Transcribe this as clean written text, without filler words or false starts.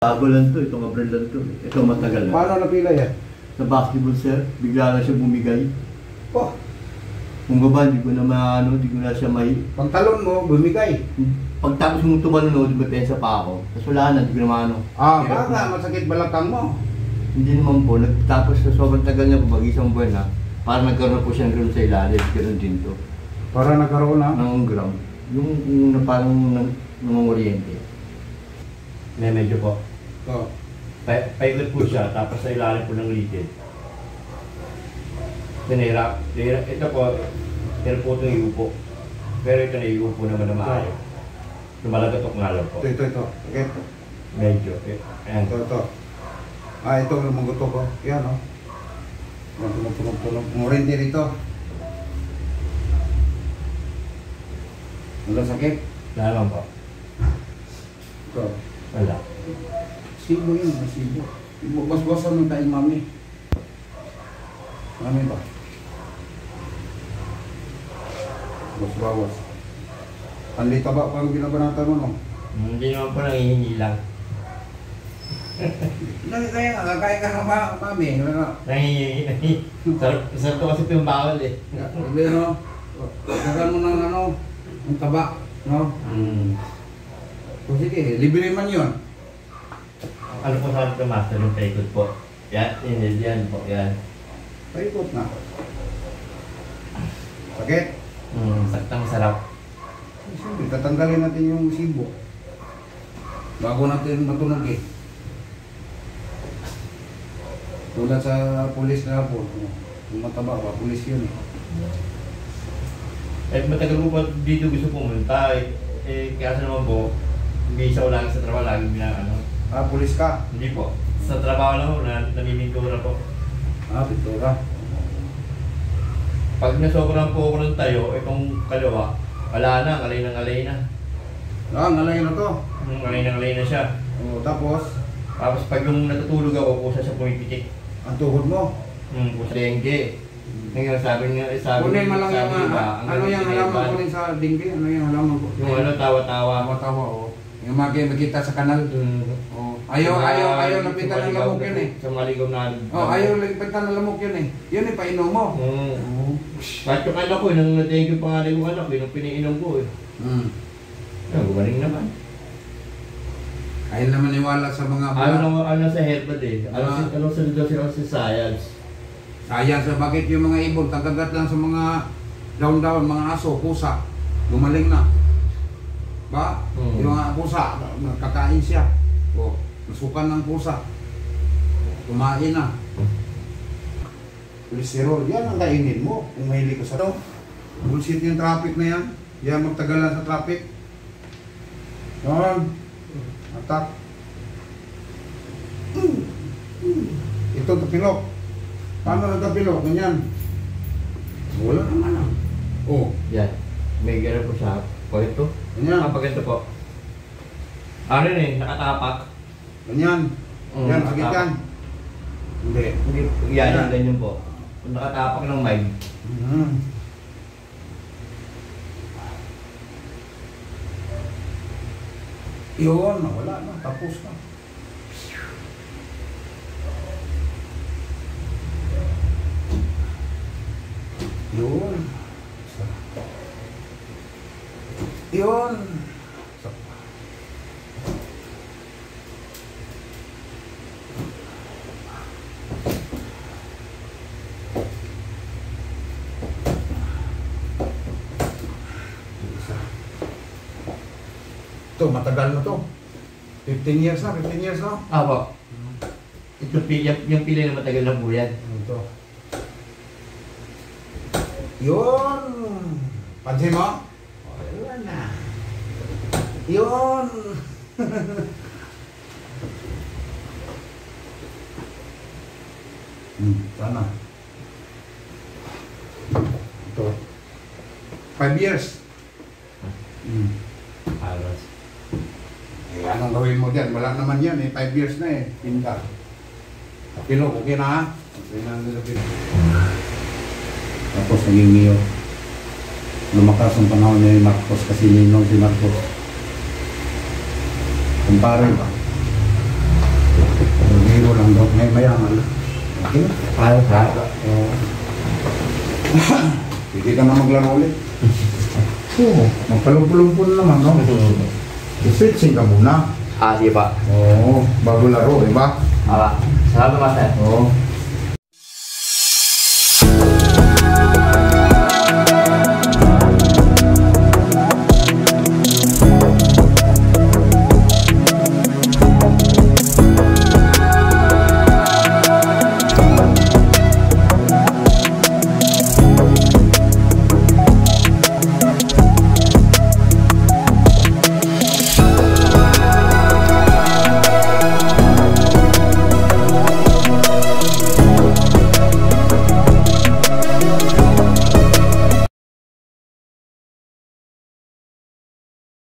Bago lang to, itong April lang to. Ito matagal na. Paano napila yan? Sa basketball sir, bigla na siya bumigay. Oh, Kung baba, di ko na maano, di ko na siya may... pantalon mo, bumigay. Pagtapos mong tumalunod, depensa pa ako. Tapos wala na, di ko na maano. Baka masakit balakang mo. Hindi naman po, tapos sa sobrang tagal niya po, isang buwan na, parang nagkaroon po siya ng sa ilalim, ganoon din to. Para nagkaroon na? Ng gram. Yung parang nangunguryente. Medyo po. Oo. Paikot po siya, tapos sa ilalim po ng litid. Tinira. Ito po, pero po itong iupo. Pero ito na iupo naman na maayo. Lumalagatok nga lang po. Ito. Okay. Medyo. Ayan. Ito. Ito lumagutok ko. Yan o. Tulog. Ngurinti rito. Wala sakit? Wala naman po. Ito. Wala. Sibo yun, sibo. Bas-basan ng tayo mami. Mami ba? Bas-bawas. Panlita ba pang binabanatan mo no? Hindi naman po nangihingi lang. Kaya ka ba, mami? Nangihingi. Sarap to kasi ito yung bawal eh. Sabi no? Dagan mo ng ano, ang taba, no? So sige, libre man yun. Ano po sabi ito master yung paikot po? Yan po, yan. Paikot na. Sakit? Saktang sarap. Siyempre, tatanggalin natin yung sibo. Bago natin matunog eh. Tulad sa pulis na po. Yung mataba ba, pulis yun eh. Matagal po pa dito gusto pumunta kaya naman po, hindi isa ko lagi sa trabaho, lagi binakano. Pulis ka? Hindi po. Sa trabaho lang po, namimintura po. Pintura. Pag nasobrang po ako ng tayo, itong kaliwa, wala na, ngalay na. Ngalay na to. Ngalay na siya. Tapos? Tapos pag yung natutulog ako, pusa siya pumipitik. Ang tuhod mo? Pusa dengue. Ngayon sabi kunin mo lang yung ano yung halaman kunin sa dinggi? Ano yung halaman ko? Yung ano, tawa-tawa. Tawa-tawa, oo. Yung makikita sa kanal. Ayaw lapitan ng lamok yun eh. Sa maligaw na. Ayaw lapitan ng lamok yun eh. Yun eh, painom mo. Kahit yung anak ko, nang na-thank you pangalan yung anak, yung piniinom ko eh. Gumaling naman. Ayaw naman niwala sa mga ano sa herbal eh. Ano sa science. Science, bakit yung mga ibon, tagagat lang sa mga daon-daon, mga aso, pusa, gumaling na. Ba? Yung mga pusa, nakakain siya. Nasukan ng pusa. Kumain na. Glycerol, yan ang kainin mo. Kung mahilig ka sa ito. Bullshit yung traffic na yan. Yan magtagalan sa traffic. Yan. Atak. Ito tapilok. Paano nagtapilok? Ganyan. Wala naman Yan. May gano'n po siya. O ito. Ganyan. Kapag ito po. Ano yun eh, nakatapak. Ganyan. Yan, sakit yan. Hindi. Yan, ganyan po. Nakatapak ng mic. Yun, wala na. Tapos na. Yun. Ito, matagal na to. 15 years na. Apo. Ito, yung pila na matagal na po yan. Ito. Yun. Pansin mo? Wala na. Yun. Sana. Ito. 5 years. Alas. Anong gawin mo dyan? Wala naman yan eh. 5 years na eh. Pinta. Pilo, okay na ha? Okay na nila pilo. Tapos naging Mio. Lumakas ang panahon niya yung Marcos kasi ninong si Marcos. Kumpare ba? Mandok may mayaman. Okay na. Kaya kaya. Oo. Hindi ka na maglaro ulit. Oo, magpalumpo-lumpo na naman, no? I-stretching ka muna. Sige pa. Oo, bago laro, di ba? Salamat, Master. Oo.